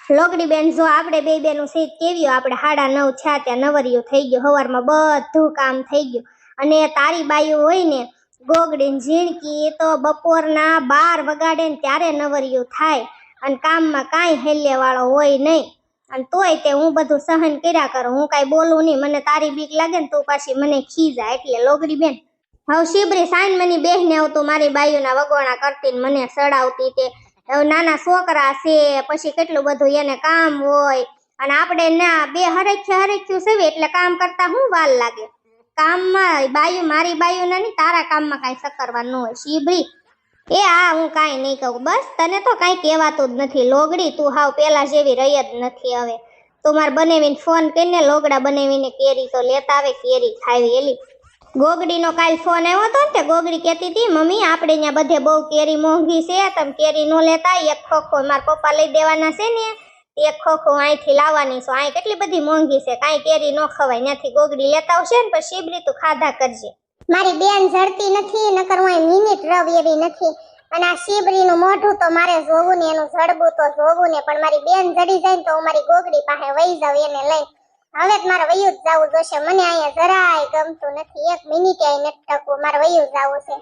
લોકડી બેન જો આપણે બે બેનું સીટ કેવ્યું આપણે 9:30 થયા ત્યાં નવરિયું થઈ ગયું હવારમાં બધું કામ થઈ ગયું અને તારી બાયું હોય ને ગોગડીને ઝીણકી એ તો બપોરના 12 વગાડે ને ત્યારે નવરિયું થાય અને કામમાં કાંઈ હેલ્લે વાળો હોય નહીં અને તોય તે હું બધું સહન કર્યા કરું હું કાંઈ બોલું નહીં મને તારી બીક લાગે ને તું પાછી મને ખીજા એટલે લોકડી બેન હવે શીબરી સાઈન મની બેહને આવતું મારી બાયુના વગોણા કરતી ને મને સડાવતી તે નાના છોકરા છે પછી કેટલું બધું એને કામ હોય અને આપણે ના બે હરખ્યું સેવી એટલે કામ કરતા હું વાર લાગે કામમાં બાયુ મારી બાયુ ના નહીં તારા કામમાં કાંઈ સકરવા ન હોય શીબરી એ હા હું કાંઈ નહીં કહું બસ તને તો કાંઈ કહેવાતું જ નથી લોગડી તું હાવ પેલા જેવી રહી જ નથી હવે તું મારે બનાવીને ફોન કરીને લોગડા બનાવીને કેરી તો લેતા આવે કેરી ખાવી એલી ગોગડીનો કાલ ફોન આવ્યો હતો ને તે ગોગડી કહેતી હતી મમ્મી આપણે ત્યાં બધે બહુ કેરી મોંઘી છે તમે કેરી નો લેતા એક ખોખો મારા પપ્પા લઈ દેવાના છે ને એક ખોખો અહીંથી લાવવાની છો અહીં કેટલી બધી મોંઘી છે કાંઈ કેરી ન ખવાય ત્યાંથી ગોગડી લેતા આવશે ને પછી શીબરી તું ખાધા કરજે મારી બેન જડતી નથી નકર હું મિનિટ રવ એવી નથી અને આ શીબરીનું મોઢું તો મારે જોવું ને એનું જડબું તો જોવું ને પણ મારી બેન જડી જાય ને તો હું મારી ગોગડી પાસે વહી જાવ એને લઈ હવે મારે વયું જ જવું જોશે મને અહીંયા જરાય ગમતું નથી એક મિનિટે અહીં નથી ટકવું મારે વયું જવું છે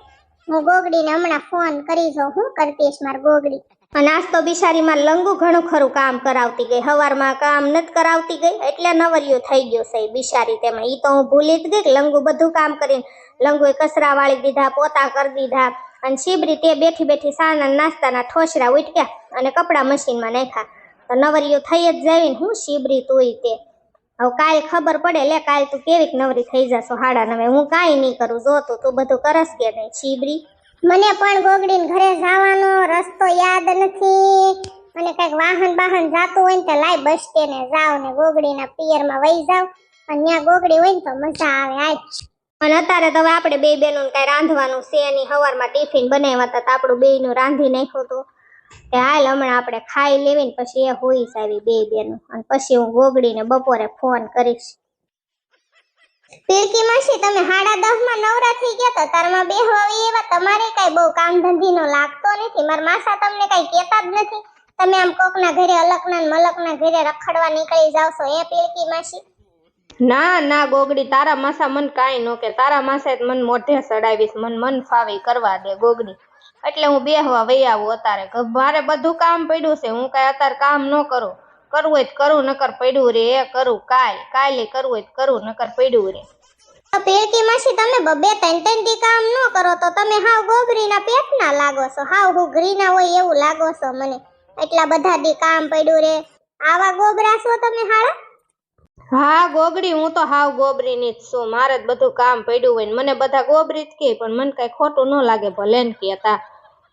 હું ગોગડીને હમણાં ફોન કરી જાઉં હું કરતીશ મારી ગોગડી અને આજ તો બિચારી માં લંગુ ઘણું ખરું કામ કરાવતી ગઈ હવારમાં કામ નથી કરાવતી ગઈ એટલે નવરિયું થઈ ગયું છે બિચારી તેમાં ઈ તો હું ભૂલી જ ગઈ લંગુ બધું કામ કરીને લંગુએ કચરા વાળી દીધા પોતા કરી દીધા અને શીબરી તે બેઠી બેઠી સાના નાસ્તાના ઠોસરા ઉટક્યા અને કપડા મશીનમાં નાખ્યા તો નવરિયું થઈ જ જાય ને હું શીબરી તુંય તે હવે કાલ ખબર પડે લે કાલ તું કેવીક નવરી થઈ જશો 9:30 હું કાંઈ નહીં કરું જોતું તું બધું કરસ કે નહીં શીબરી મને પણ ગોગડીને ઘરે જવાનો રસ્તો યાદ નથી અને કઈક વાહન બાહન જાતું હોય ને તો લાઈ બસ સ્ટેને જાવ ને ગોગડીના પિયરમાં વહી જાવ અને ત્યાં ગોગડી હોય ને તો મજા આવે આજ અને અત્યારે તો આપણે બે બેનું કાંઈ રાંધવાનું છે નહીં સવારમાં ટિફિન બનાવ્યા હતા તો આપણું બેયનું રાંધી નાખ્યું હતું તે હાલ હમણાં આપણે ખાઈ લેવી ને પછી એ હોઈ આવી બે બેનું અને પછી હું ગોગડીને બપોરે ફોન કરીશ પીળકી માસી તમે 10:30 માં નવરા થઈ ગયા તો તારમાં બેહવા એવા તમારે કઈ બહુ કામ ધંધીનો લાગતો નથી મારા માસા તમને કઈ કહેતા જ નથી તમે આમ કોકના ઘરે અલકના મલકના ઘરે રખડવા નીકળી જાવ છો એ પીળકી માસી ના ના ગોગડી તારા માસા મન કાંઈ નો કે તારા માસા મન મોઢે સડાવીશ મન ફાવી કરવા દે ગોગડી એટલે હું બેહવા વહી આવું અત્યારે મારે બધું કામ પડ્યું છે હું કઈ અત્યારે કામ ન કરું કરવું હોય તો કરું નકર પડ્યું રે એ કરું કાલે કરવું હોય તો કરું નકર પડ્યું રે પીળકી માસી તમે 2-3 દી કામ ન કરો તો તમે હાવ ગોગરીના પેટના લાગો છો હાવ હુગરીના હોય એવું લાગો છો મને એટલા બધા દી કામ પડ્યું રે આવા ગોબરા છો તમે હાળા હા ગોગડી હું તો હાવ ગોબરીની જ છું મારે જ બધું કામ પડ્યું હોય ને મને બધા ગોબરી જ કે પણ મને કઈ ખોટું ન લાગે ભલે ને કહેતા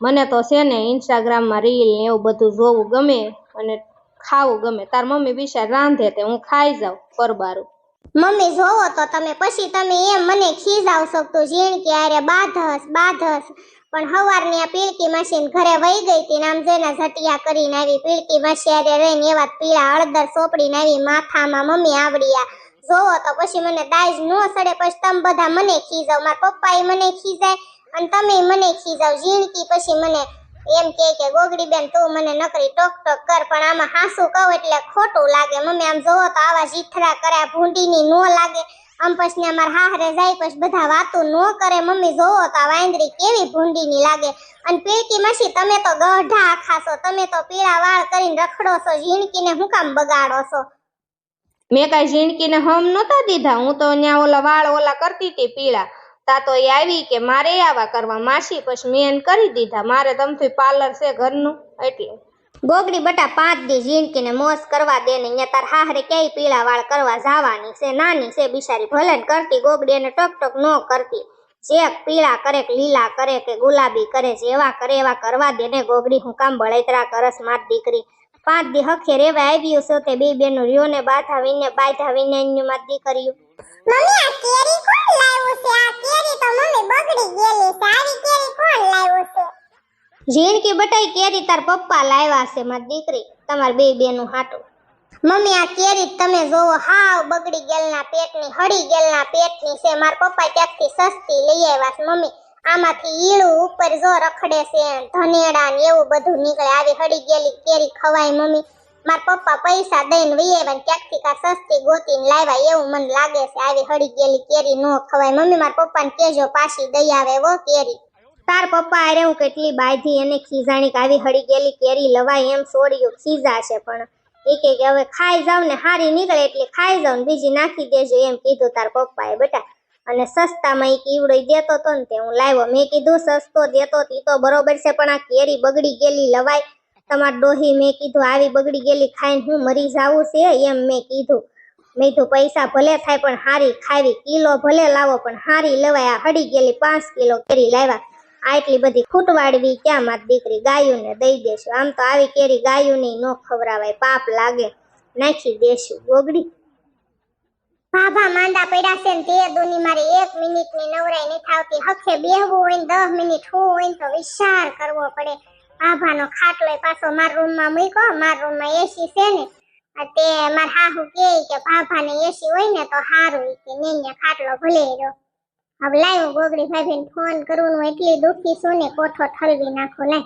મને તો છે ને ઇન્સ્ટાગ્રામમાં રીલ ને એવું બધું જોવું ગમે અને ખાવું ગમે તાર મમ્મી બિચાર રાંધે તે હું ખાઈ જાઉં પરબારું મમ્મી જોવો તો તમે પછી તમે એમ મને ખીજાવશો તો ઝીણકી આરે બાધસ પણ હવારની આ પીળકી માસી ઘરે વહી ગઈ હતી નામ જેના ઝટિયા કરીને આવી પીળકી માસી આરે રહીને એવા પીળા હળદર સોપડીને આવી માથામાં મમ્મી આવડિયા જોવો તો પછી મને દાજ નો સડે પછી તમે બધા મને ખીજાવ મારા પપ્પાએ મને ખીજાય અને તમે મને ખીજાવ ઝીણકી પછી મને એમ કે ગોગડી બેન તું મને નકરી ટોક કર પણ આમાં હાસુ કહું એટલે ખોટું લાગે મમ્મી આમ જોવો તો આવા જીથરા કરે ભૂંડીની નો લાગે આમ પછી અમાર હાહરે જાય પછી બધા વાતું નો કરે મમ્મી જોવો તો આ વાંદરી કેવી ભૂંડીની લાગે અને પીળકી માસી તમે તો ગઢા આખા છો તમે તો પીળા વાળ કરીને રખડો છો ઝીણકીને હું કામ બગાડો છો મેં કઈ ઝીણકીને હમ નતા દીધા હું તો ત્યાં ઓલા વાળ ઓલા કરતી હતી પીળા તા તો એ આવી કે મારે આવા કરવા માસી પછી મેં કરી દીધા મારે તમથી પાર્લર છે ઘરનું એટલે ગોગડી બટા 5 દી ઝીણકીને મોસ કરવા દે ને અહીંયા તાર હાહરે ક્યાંય પીળા વાળ કરવા જવાની છે નાની છે બિચારી ભલે ને કરતી ગોગડી એને ટક ન કરતી જે પીળા કરે કે લીલા કરે કે ગુલાબી કરે જેવા કરે એવા કરવા દે ને ગોગડી હું કામ બળતરા કરસ માર દીકરી 5 દી હખે રેવા આવ્યું છે તે બે બેનો રહ્યો ને બાધા વિને માર દીકરીયું મમ્મી આ કેરી કોણ લાવ્યું છે આ કેરી તો મમ્મી બગડી ગયેલી સારી કેરી કોણ લાવ્યું છે ઝીણકી બટાઈ કેરી તાર પપ્પા લાવ્યા છે માર દીકરી તમાર બે બેનું હાટું મમ્મી આ કેરી તમે જોવો હાવ બગડી ગયેલના પેટની હળી ગયેલના પેટની છે માર પપ્પા ક્યાંકથી સસ્તી લઈ આવ્યા છે મમ્મી આમાંથી ઈળું ઉપર જો રખડે છે ધનેડા ને એવું બધું નીકળે આવી હળી ગયેલી કેરી ખવાય મમ્મી માર પપ્પા પૈસા દઈને વૈયા ક્યાંકથી કા સસ્તી ગોતીને લાવ્યા એવું મને લાગે છે. આવી હળી ગયેલી કેરી નો ખવાય. મમ્મી માર પપ્પાને કેજો પાછી દઈ આવે વો કેરી. તાર પપ્પા અરે હું કેટલી બાયથી એને ખીજાણી કે આવી હળી ગયેલી કેરી લવાય એમ છોડ્યું ખીજા છે, પણ એ કે હવે ખાઈ જાવ ને હારી નીકળે એટલે ખાઈ જાવ ને બીજી નાખી દેજો એમ કીધું તાર પપ્પાએ બેટા. અને સસ્તામાં ઈ ઈવડો દેતો તો ને તે હું લાવ્યો. મેં કીધું સસ્તો દેતો ઈ તો બરોબર છે, પણ આ કેરી બગડી ગયેલી લવાય તમાર ડોહી? મેં કીધું આવી બગડી ગયેલી ખાઈને હું મરી જાવું છે એમ મેં કીધું. મેં કીધું પૈસા ભલે થાય પણ હારી ખાવી, કિલો ભલે લાવો પણ હારી લવાય. આ હળી ગયેલી 5 કિલો કેરી લાવ્યા. આટલી બધી ખૂટવાડવી ક્યાં મારી દીકરી? ગાયુંને દઈ દેશું. આમ તો આવી કેરી ગાયુંને નો ખવરાવાય, પાપ લાગે. નાખી દેશું ગોગડી. ભાભા માંદા પડ્યા છે ને તે દોની મારે 1 મિનિટની નવરાઈ નથી આવતી. હખે બેહવું હોય ને 10 મિનિટ હું હોય ને તો વિચાર કરવો પડે. ભાભાનો ખાટલો પાછો મારા રૂમમાં મૂક્યો. મારા રૂમમાં એસી છે ને તે મારા હાહુ કે ભાભાને એસી હોય ને તો સારું કે ને ખાટલો ભલે રહ્યો. હવે લાવ્યો ગોગડી ભાભીને ફોન કરું હું એટલી દુખી છું ને કોઠો ઠલવી નાખો. લાય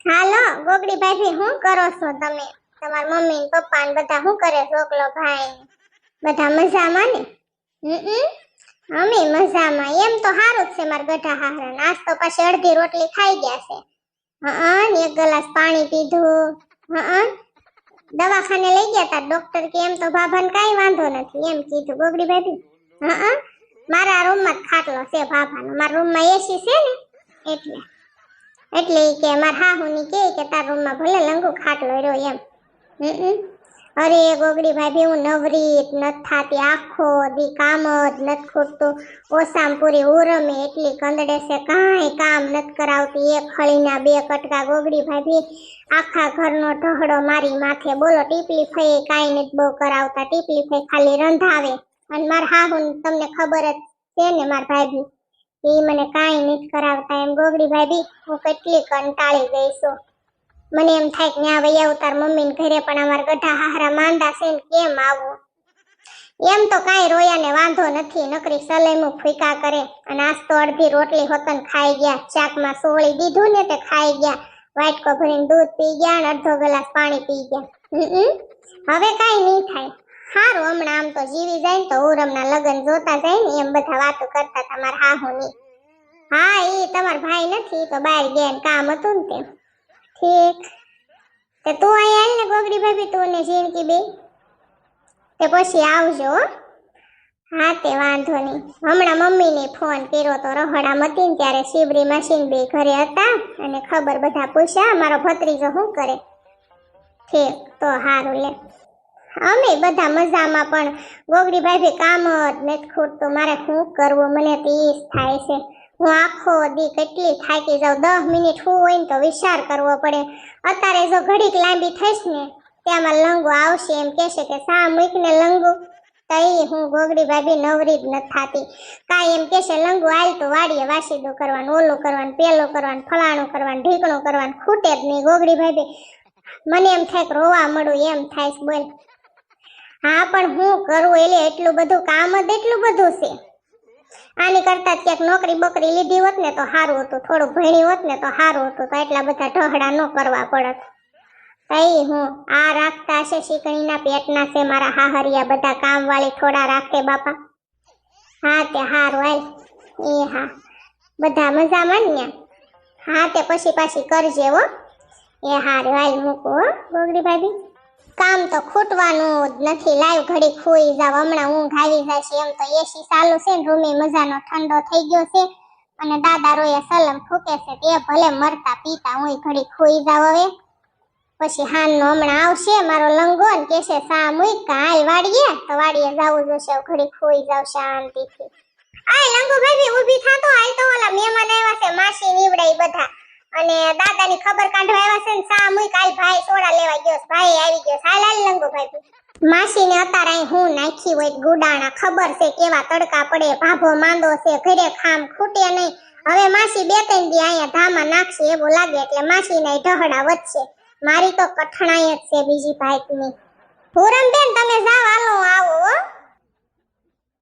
હાલો ગોગડી ભાભી, શું કરો છો તમે? તમારા મમ્મી ને પપ્પા ને બધા શું કરે? છોકલો ભાઈ બધા મજામાં ને? અમે મજામાં. એમ તો સારું જ છે મારા ગઢા હાહરા. આજ તો પાછી અડધી રોટલી ખાઈ ગયા છે. ને 1 ગ્લાસ પાણી પીધું. દવાખાને લઈ ગયા તા ડોક્ટર કે એમ તો ભાભાને કાંઈ વાંધો નથી એમ કીધું. ગોગડી ભાભી મારા રૂમમાં જ ખાટલો છે ભાભાનો. મારા રૂમમાં એસી છે ને એટલે ઈ કે મારા હાહુની કે તારા રૂમમાં ભલે લંગુ ખાટલો રહ્યો એમ. અરે ગોગડી ભાભી હું નવરી જ નથી થાતી. આખો દી કામ જ નથી ખૂટતું. ઓસામ પૂરી ઉરમે એટલી કંદડે છે, કાંઈ કામ નથી કરાવતી. 1 ખળીના 2 કટકા. ગોગડી ભાભી આખા ઘરનો ઢહડો મારી માથે. બોલો ટીપલી ફઈ કાંઈ નથી બહુ કરાવતા. ટીપલી ફઈ ખાલી રંધાવે. અને મારા હાહુ તમને ખબર જ છે ને મારા ભાભી, એ મને કાંઈ નથી કરાવતા એમ. ગોગડી ભાભી હું કેટલી કંટાળી ગઈ છું. મને એમ થાય કે ન્યા વઈ આવું તાર મમ્મીને ઘરે, પણ અમારા ગઢા હાહરા માંદા છે ને કેમ આવું? એમ તો કાંઈ રોયાને વાંધો નથી, નકરી સલેમું ફૂંકા કરે. અને આજ તો અડધી રોટલી હોતન ખાઈ ગયા. ચાકમાં સોળી દીધું ને તે ખાઈ ગયા. વાટકો ભરીને દૂધ પી ગયા અને અડધો ગ્લાસ પાણી પી ગયા. હવે કાંઈ નહીં થાય. હારું હમણાં આમ તો જીવી જાય ને તો ઉરમના લગ્ન જોતા જાય ને એમ બધા વાતો કરતા તમારા હાહુની. હા ઈ તમાર ભાઈ નથી તો બહાર ગયા કામ હતું ને તે. ઠીક તે તું અહીંયા આલ ને ગોગડી ભાભી, તું ને ઝીણકી બે તે પછી આવજો. હા તે વાંધો નહીં. હમણાં મમ્મીને ફોન કર્યો તો રહોડામાં હતી ને ત્યારે શિબરી માસીન બે ઘરે હતા અને ખબર બધા પૂછ્યા મારો ભત્રીજો શું કરે. ઠીક તો હારું લે. અમે બધા મજામાં, પણ ગોગડી ભાભી કામ જ નથી ખૂટતું. મારે શું કરવું મને તો ઈ જ થાય છે. હું આખો દી કેટલી થાકી જાઉં. 10 મિનિટ હું હોય ને તો વિચાર કરવો પડે. અત્યારે જો ઘડીક લાંબી થઈશ ને ત્યાંમાં લંગુ આવશે એમ કહેશે કે સા મૂકને લંગુ. તઈ હું ગોગડી ભાભી નવરી જ નથી થાતી. કાંઈ એમ કહેશે લંગુ આલ તો વાડીએ વાસીદું કરવાનું, ઓલું કરવાનું, પેલું કરવાનું, ફલાણું કરવાનું, ઢીકણું કરવાનું, ખૂટે જ નહીં. ગોગડી ભાભી મને એમ થાય કે રોવા મળું એમ થાય. બોલ હા પણ હું કરું? એટલે એટલું બધું કામ જ એટલું બધું છે. આની કરતા ક્યાંક નોકરી બકરી લીધી હોત ને તો સારું હતું. થોડું ભણી હોત ને તો સારું હતું, તો એટલા બધા ઢહડા ન કરવા પડત. તઈ હું આ રાખતા હશે શીકણીના પેટના છે મારા હાહરિયા બધા. કામ વાળી થોડા રાખે બાપા. હા તે હારું હાલ. એ હા બધા મજામાં ને? હા તે પછી પાછી કરજે હો. એ હારું હાલ મૂકું હો ગોગડી ભાભી. કામ તો ખૂટવાનું જ નથી. લાવ ઘડી ખોઈ જાવ, હમણાં ઊંઘ આવી જાય છે. એમ તો એસી ચાલુ છે ને રૂમે મજાનો ઠંડો થઈ ગયો છે અને દાદા રોયા સલમ ફૂકે છે તે ભલે મરતા પીતા હું ઘડી ખોઈ જાવ. હવે પછી હાનનો હમણાં આવશે મારો લંગો ને કહેશે સા મૂકા હાલ વાડીએ, તો વાડીએ જાવું જોશે. ઘડી ખોઈ જાવ શાંતિથી. આ લંગો ભાભી ઊભી થાતો. હાલ તો ઓલા મહેમાન આવ્યા છે માસી નીવડાઈ બધા અને દાદાની ખબર કાઢવા આવ્યા છે ને સા મૂક હાલ ભાઈ સોડા લેવા ગયો. ભાઈ આવી ગયો. હાલ હાલ લંગો ભાભી. માસીને અત્યારે હું નાખી હોય ગુડાણા. ખબર છે કેવા તડકા પડે, ભાભો માંદો છે, ઘરે ખામ ખૂટે નહીં. હવે માસી 2-3 દી અહીંયા ધામા નાખશે એવું લાગે એટલે માસીના ઢહડા વધશે. મારી તો કઠણાઈ જ છે બીજી ભાઈની. પૂરમ બેન તમે જાવ, હાલો આવો.